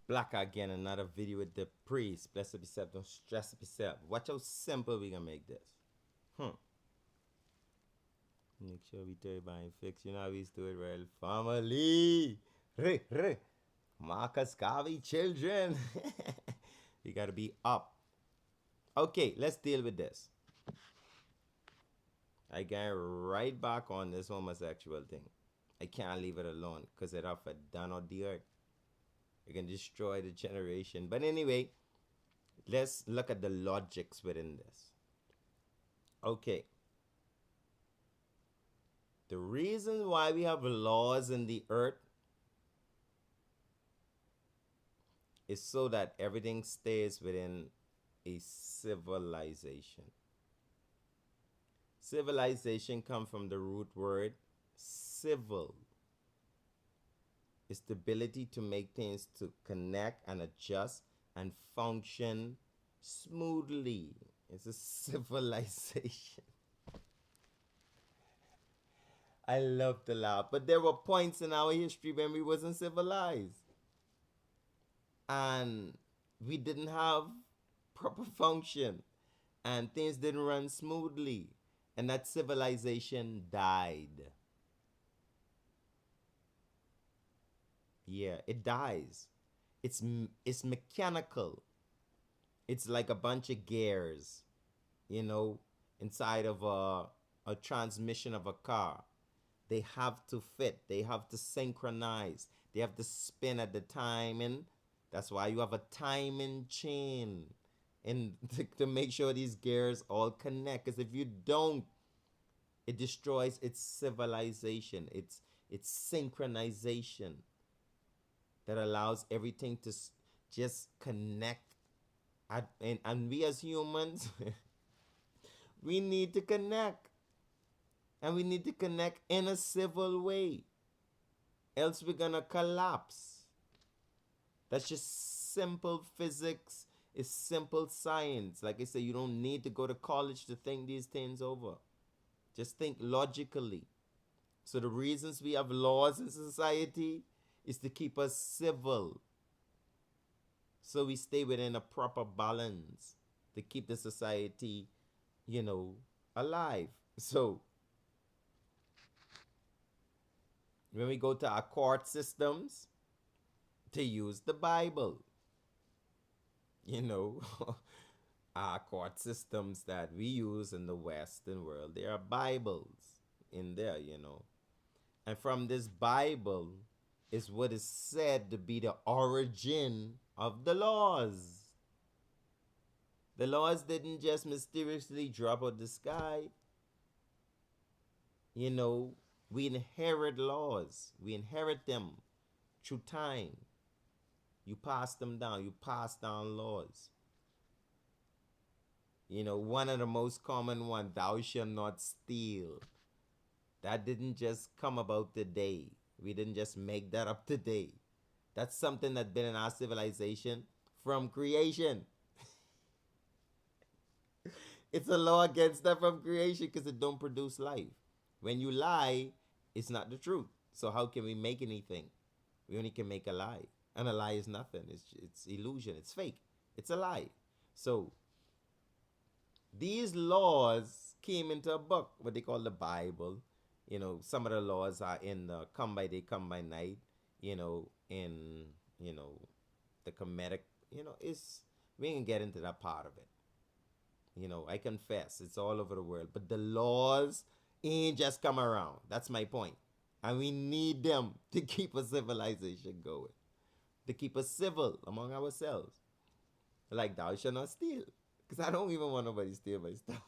Black again, another video with the priest. Bless up yourself, don't stress up yourself. Watch how simple we gonna make this. Make sure we tell you about fix. You know how we used to do it, right? Family. Re, re. Marcus Garvey children. We gotta be up. Okay, let's deal with this. I get right back on this homosexual thing. I can't leave it alone because it have done on the earth. It can destroy the generation. But anyway, let's look at the logics within this. Okay. The reason why we have laws in the earth is so that everything stays within a civilization. Civilization comes from the root word civil. It's the ability to make things to connect and adjust and function smoothly. It's a civilization. I love to laugh, but there were points in our history when we wasn't civilized. And we didn't have proper function. And things didn't run smoothly. And that civilization died. Yeah, it dies. It's mechanical. It's like a bunch of gears, you know, inside of a transmission of a car. They have to fit. They have to synchronize. They have to spin at the time, and that's why you have a timing chain, and to make sure these gears all connect. Because if you don't, it destroys its civilization. It's synchronization that allows everything to just connect. And we as humans, we need to connect. And we need to connect in a civil way. Else we're going to collapse. That's just simple physics. It's simple science. Like I said, you don't need to go to college to think these things over. Just think logically. So the reasons we have laws in society is to keep us civil. So we stay within a proper balance to keep the society, alive. So when we go to our court systems, to use the Bible. Our court systems that we use in the Western world, there are Bibles in there. And from this Bible is what is said to be the origin of the laws. The laws didn't just mysteriously drop out the sky. We inherit laws. We inherit them through time. You pass them down. You pass down laws. One of the most common one, thou shalt not steal. That didn't just come about today. We didn't just make that up today. That's something that's been in our civilization from creation. It's a law against that from creation because it don't produce life. When you lie, it's not the truth. So how can we make anything? We only can make a lie. And a lie is nothing. It's illusion. It's fake. It's a lie. So these laws came into a book, what they call the Bible. Some of the laws are in the come by day, come by night, in, the Kemetic, we can get into that part of it. I confess, it's all over the world. But the laws ain't just come around. That's my point. And we need them to keep a civilization going. To keep us civil among ourselves. Like, thou shalt not steal. Because I don't even want nobody to steal my stuff.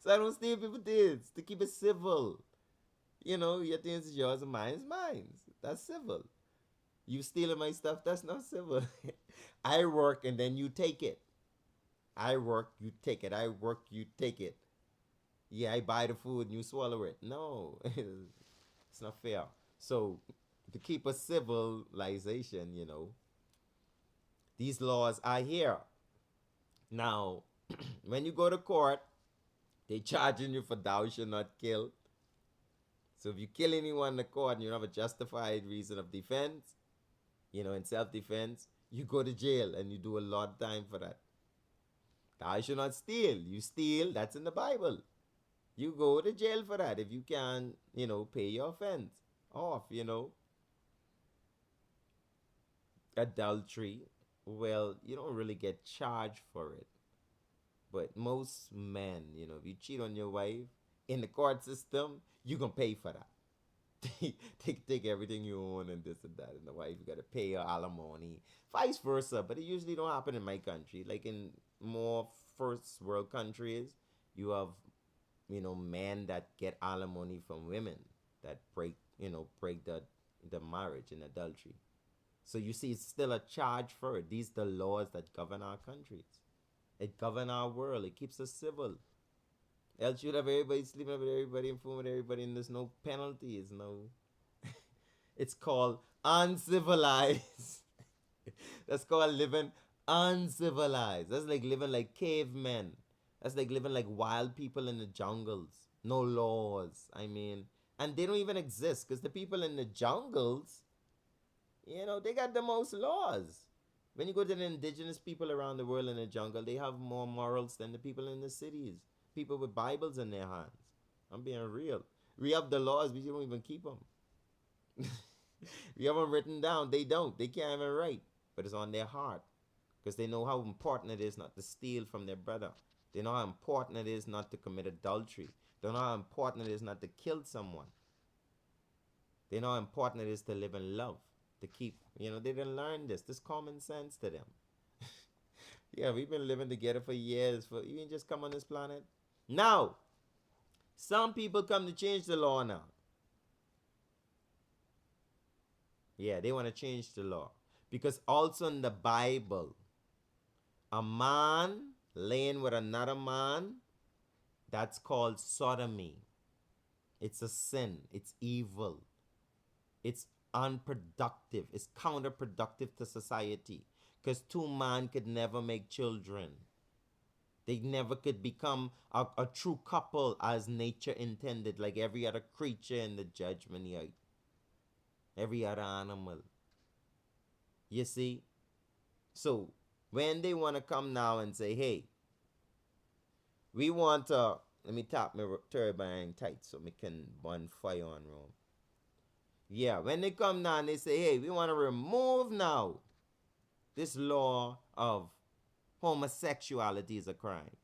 So I don't steal people's things. To keep it civil. Your things is yours and mine is mine. That's civil. You stealing my stuff, that's not civil. I work and then you take it. I work, you take it. I work, you take it. Yeah, I buy the food and you swallow it. No, it's not fair. So, to keep a civilization, these laws are here. Now, when you go to court, they charging you for thou shalt not kill. So if you kill anyone in the court and you have a justified reason of defense, In self-defense, you go to jail and you do a lot of time for that. Thou should not steal. You steal, that's in the Bible. You go to jail for that if you can, pay your offense off. Adultery, well, you don't really get charged for it. But most men, if you cheat on your wife in the court system, you can pay for that. Take everything you own and this and that, and the wife you gotta pay her alimony, vice versa. But it usually don't happen in my country. Like in more first world countries, you have men that get alimony from women that break the marriage in adultery. So you see, it's still a charge for it. These are the laws that govern our countries. It govern our world. It keeps us civil. Else you'd have everybody sleeping with everybody and fooling with everybody, and there's no penalties. No, it's called uncivilized. That's called living uncivilized. That's like living like cavemen. That's like living like wild people in the jungles. No laws. I mean, and they don't even exist because the people in the jungles, they got the most laws. When you go to the indigenous people around the world in the jungle, they have more morals than the people in the cities. People with Bibles in their hands. I'm being real. We have the laws, but you don't even keep them. We have them written down. They don't. They can't even write. But it's on their heart. Because they know how important it is not to steal from their brother. They know how important it is not to commit adultery. They know how important it is not to kill someone. They know how important it is to live in love. To keep, they didn't learn this. This common sense to them. Yeah, we've been living together for years. You didn't just come on this planet. Now, some people come to change the law now. Yeah, they want to change the law. Because also in the Bible, a man laying with another man, that's called sodomy. It's a sin. It's evil. It's unproductive. It's counterproductive to society. Because two men could never make children. They never could become a true couple as nature intended, like every other creature in the judgment yard. Every other animal. You see? So, when they want to come now and say, hey, we want to, let me tap my turbine tight so we can burn fire on room. Yeah, when they come now and they say, hey, we want to remove now this law of homosexuality is a crime.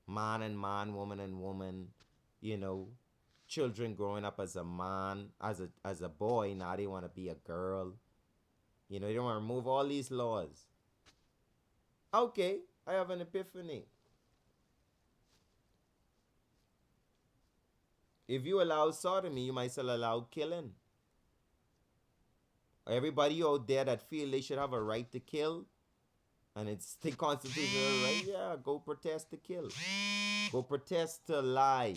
Man and man, woman and woman, children growing up as a man, as a boy, now they want to be a girl. They don't want to remove all these laws. Okay, I have an epiphany. If you allow sodomy, you might still allow killing. Everybody out there that feel they should have a right to kill, and it's the constitutional right, yeah, go protest to kill. Go protest to lie.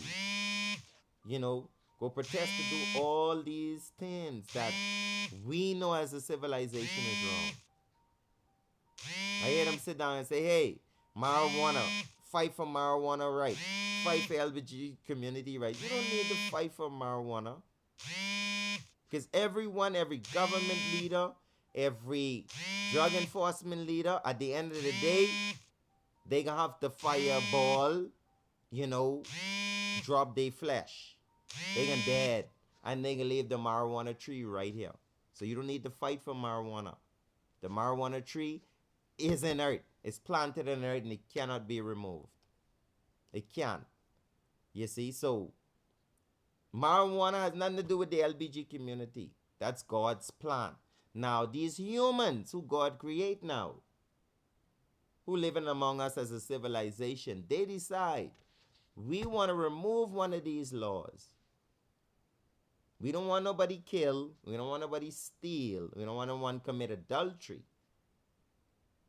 Go protest to do all these things that we know as a civilization is wrong. I hear them sit down and say, hey, marijuana, fight for marijuana right. Fight for LGBT community right. You don't need to fight for marijuana. Because every government leader, every drug enforcement leader, at the end of the day, they gonna have to fireball, drop their flesh. They gonna dead. And they gonna leave the marijuana tree right here. So you don't need to fight for marijuana. The marijuana tree is inert. It's planted in earth and it cannot be removed. It can't. You see? So marijuana has nothing to do with the LBG community. That's God's plan. Now, these humans who God create now, who living among us as a civilization, they decide, we want to remove one of these laws. We don't want nobody kill. We don't want nobody steal. We don't want no one commit adultery.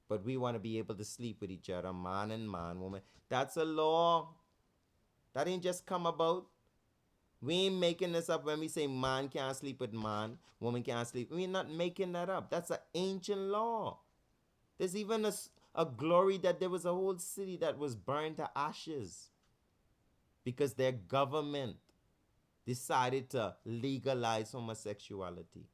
But we want to be able to sleep with each other, man and man, woman. That's a law. That ain't just come about. We ain't making this up when we say man can't sleep with man, woman can't sleep. We're not making that up. That's an ancient law. There's even a glory that there was a whole city that was burned to ashes because their government decided to legalize homosexuality.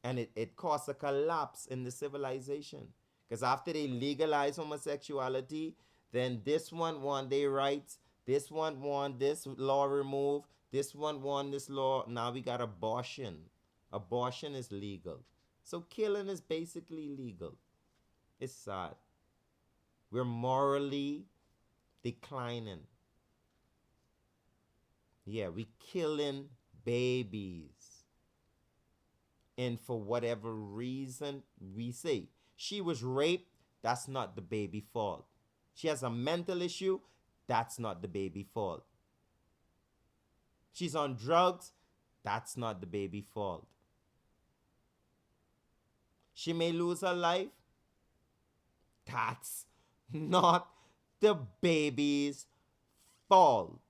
And it caused a collapse in the civilization. Because after they legalized homosexuality, then this one want their rights, this one want this law removed, this one want this law. Now we got abortion. Abortion is legal. So killing is basically legal. It's sad. We're morally declining. Yeah, we killing babies. And for whatever reason, we say she was raped, that's not the baby fault. She has a mental issue, that's not the baby fault. She's on drugs, that's not the baby fault. She may lose her life, that's not the baby's fault.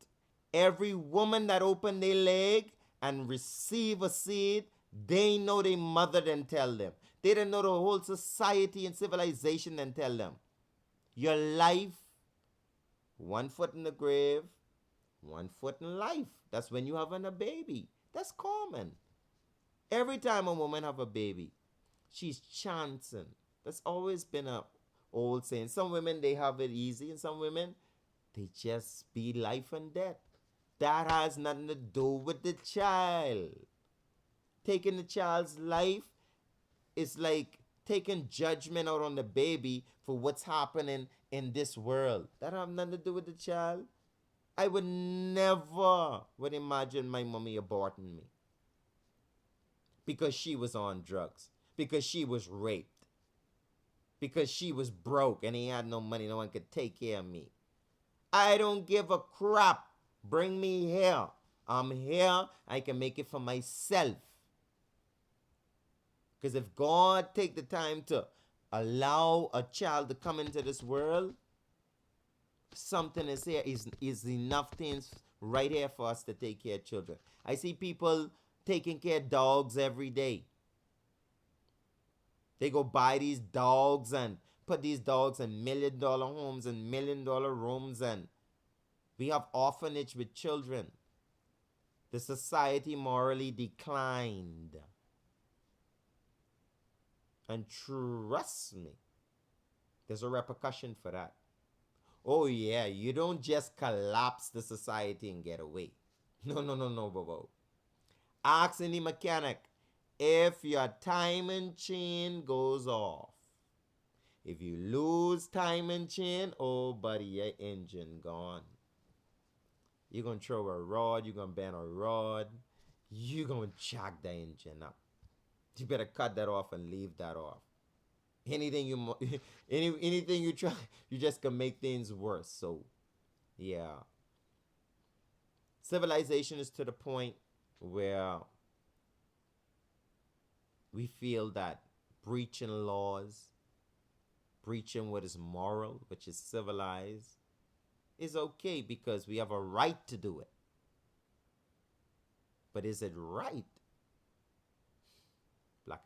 Every woman that open their leg and receive a seed, they know their mother didn't tell them. They didn't know the whole society and civilization didn't tell them. Your life, one foot in the grave, one foot in life. That's when you having a baby. That's common. Every time a woman have a baby, she's chancing. That's always been a old saying. Some women, they have it easy, and some women, they just be life and death. That has nothing to do with the child. Taking the child's life is like taking judgment out on the baby for what's happening in this world. That have nothing to do with the child. I would never would imagine my mommy aborting me because she was on drugs, because she was raped, because she was broke and he had no money, no one could take care of me. I don't give a crap. Bring me here. I'm here. I can make it for myself. Because if God take the time to allow a child to come into this world, something is here. Is enough things right here for us to take care of children. I see people taking care of dogs every day. They go buy these dogs and put these dogs in $1 million homes and $1 million rooms, and we have orphanage with children. The society morally declined. And trust me, there's a repercussion for that. Oh yeah, you don't just collapse the society and get away. No, no, no, no, Bobo. Ask any mechanic if your timing chain goes off. If you lose timing chain, oh buddy, your engine gone. You're going to throw a rod, you're going to bend a rod, you're going to jack the engine up. You better cut that off and leave that off. Anything you anything you try, you just can make things worse. So, yeah. Civilization is to the point where we feel that breaching laws, breaching what is moral, which is civilized, is okay because we have a right to do it. But is it right? Black